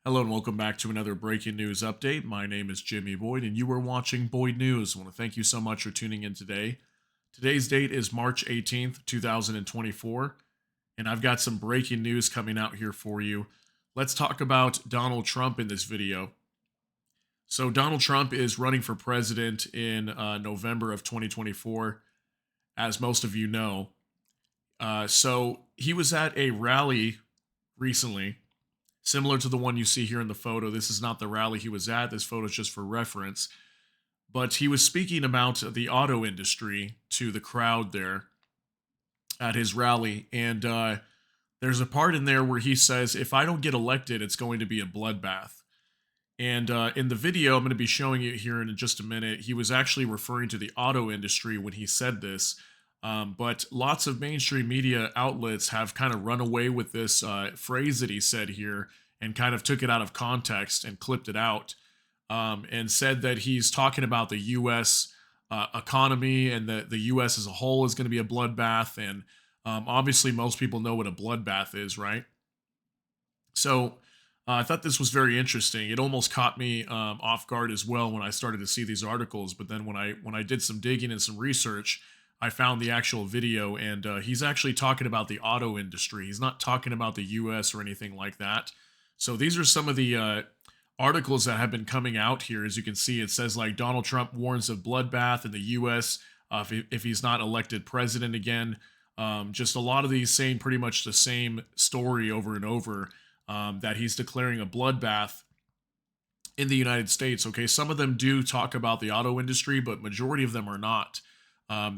Hello and welcome back to another breaking news update. My name is Jimmy Boyd and you are watching Boyd News. I want to thank you so much for tuning in today. Today's date is March 18th, 2024, and I've got some breaking news coming out here for you. Let's talk about Donald Trump in this video. So Donald Trump is running for president in November of 2024, as most of you know. So he was at a rally recently similar to the one you see here in the photo. This is not the rally he was at. This photo is just for reference. But he was speaking about the auto industry to the crowd there at his rally. And there's a part in there where he says, if I don't get elected, it's going to be a bloodbath. And in the video, I'm going to be showing you here in just a minute, he was actually referring to the auto industry when he said this. But lots of mainstream media outlets have kind of run away with this phrase that he said here and kind of took it out of context and clipped it out and said that he's talking about the U.S. Economy and the U.S. as a whole is going to be a bloodbath. And obviously, most people know what a bloodbath is, right? So I thought this was very interesting. It almost caught me off guard as well when I started to see these articles. But then when I did some digging and some research, I found the actual video, and he's actually talking about the auto industry. He's not talking about the U.S. or anything like that. So these are some of the articles that have been coming out here. As you can see, it says like Donald Trump warns of bloodbath in the U.S. If he's not elected president again. Just a lot of these saying pretty much the same story over and over, that he's declaring a bloodbath in the United States. Okay, some of them do talk about the auto industry, but majority of them are not.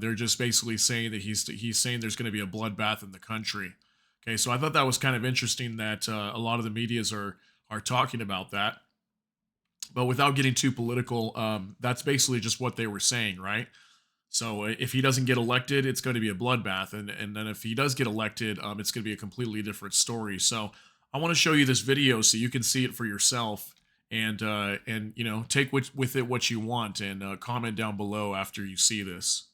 They're just basically saying that he's saying there's going to be a bloodbath in the country. Okay, so I thought that was kind of interesting that a lot of the medias are talking about that. But without getting too political, that's basically just what they were saying, right? So if he doesn't get elected, it's going to be a bloodbath, and then if he does get elected, it's going to be a completely different story. So I want to show you this video so you can see it for yourself, and you know, take with it what you want, and comment down below after you see this.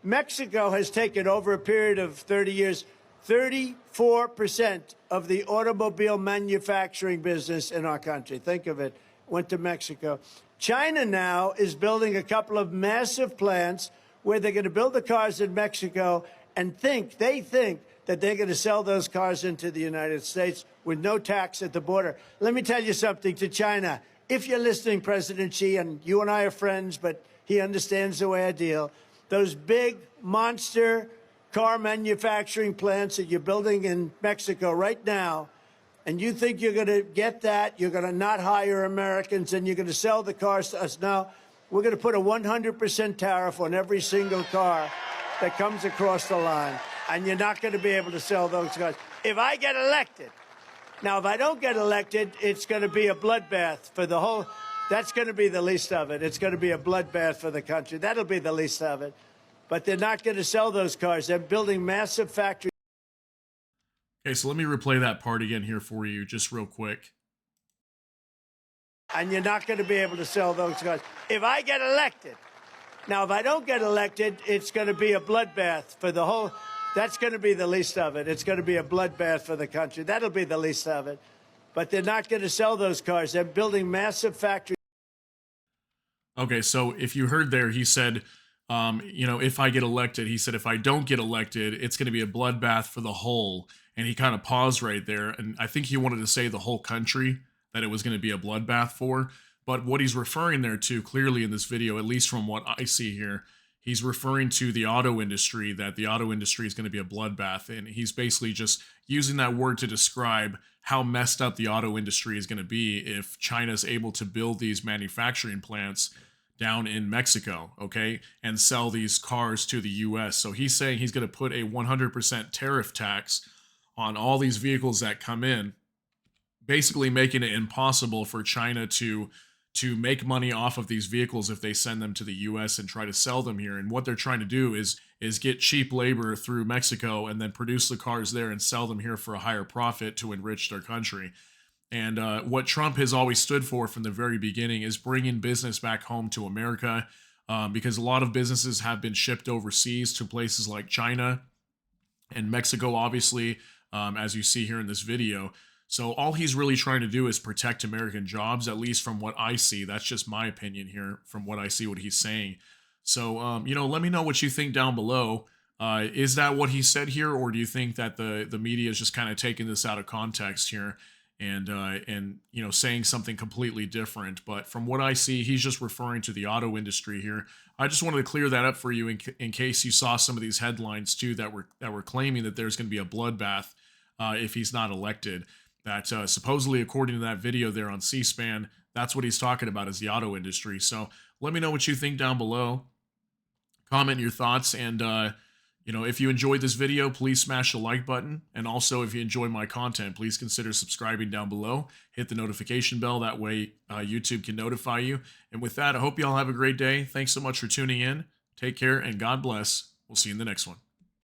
Mexico has taken, over a period of 30 years, 34% of the automobile manufacturing business in our country. Think of it, went to Mexico. China now is building a couple of massive plants where they're going to build the cars in Mexico and they think that they're going to sell those cars into the United States with no tax at the border. Let me tell you something to China. If you're listening, President Xi, and you and I are friends, but he understands the way I deal, those big monster car manufacturing plants that you're building in Mexico right now, and you think you're going to get that, you're going to not hire Americans, and you're going to sell the cars to us. Now, we're going to put a 100% tariff on every single car that comes across the line, and you're not going to be able to sell those cars. If I get elected, now, if I don't get elected, it's going to be a bloodbath for the whole. That's going to be the least of it. It's going to be a bloodbath for the country. That'll be the least of it. But they're not going to sell those cars. They're building massive factories. Okay, so let me replay that part again here for you, just real quick. And you're not going to be able to sell those cars. If I get elected. Now, if I don't get elected, it's going to be a bloodbath for the whole. That's going to be the least of it. It's going to be a bloodbath for the country. That'll be the least of it. But they're not going to sell those cars. They're building massive factories. Okay, so if you heard there, he said, you know, if I get elected, he said, if I don't get elected, it's going to be a bloodbath for the whole. And he kind of paused right there. And I think he wanted to say the whole country that it was going to be a bloodbath for. But what he's referring there to clearly in this video, at least from what I see here, he's referring to the auto industry, that the auto industry is going to be a bloodbath. And he's basically just using that word to describe how messed up the auto industry is going to be if China is able to build these manufacturing plants down in Mexico, okay, and sell these cars to the U.S. So he's saying he's going to put a 100% tariff tax on all these vehicles that come in, basically making it impossible for China to make money off of these vehicles if they send them to the U.S. and try to sell them here. And what they're trying to do is get cheap labor through Mexico and then produce the cars there and sell them here for a higher profit to enrich their country. And what Trump has always stood for from the very beginning is bringing business back home to America, because a lot of businesses have been shipped overseas to places like China and Mexico, obviously, as you see here in this video. So all he's really trying to do is protect American jobs, at least from what I see. That's just my opinion here, from what I see, what he's saying. So, let me know what you think down below. Is that what he said here, or do you think that the media is just kind of taking this out of context here and saying something completely different? But from what I see, he's just referring to the auto industry here. I just wanted to clear that up for you in case you saw some of these headlines too that were claiming that there's going to be a bloodbath if he's not elected. That supposedly, according to that video there on C-SPAN, that's what he's talking about is the auto industry. So let me know what you think down below. Comment your thoughts, and if you enjoyed this video, please smash the like button. And also, if you enjoy my content, please consider subscribing down below. Hit the notification bell. That way YouTube can notify you. And with that, I hope you all have a great day. Thanks so much for tuning in. Take care and God bless. We'll see you in the next one.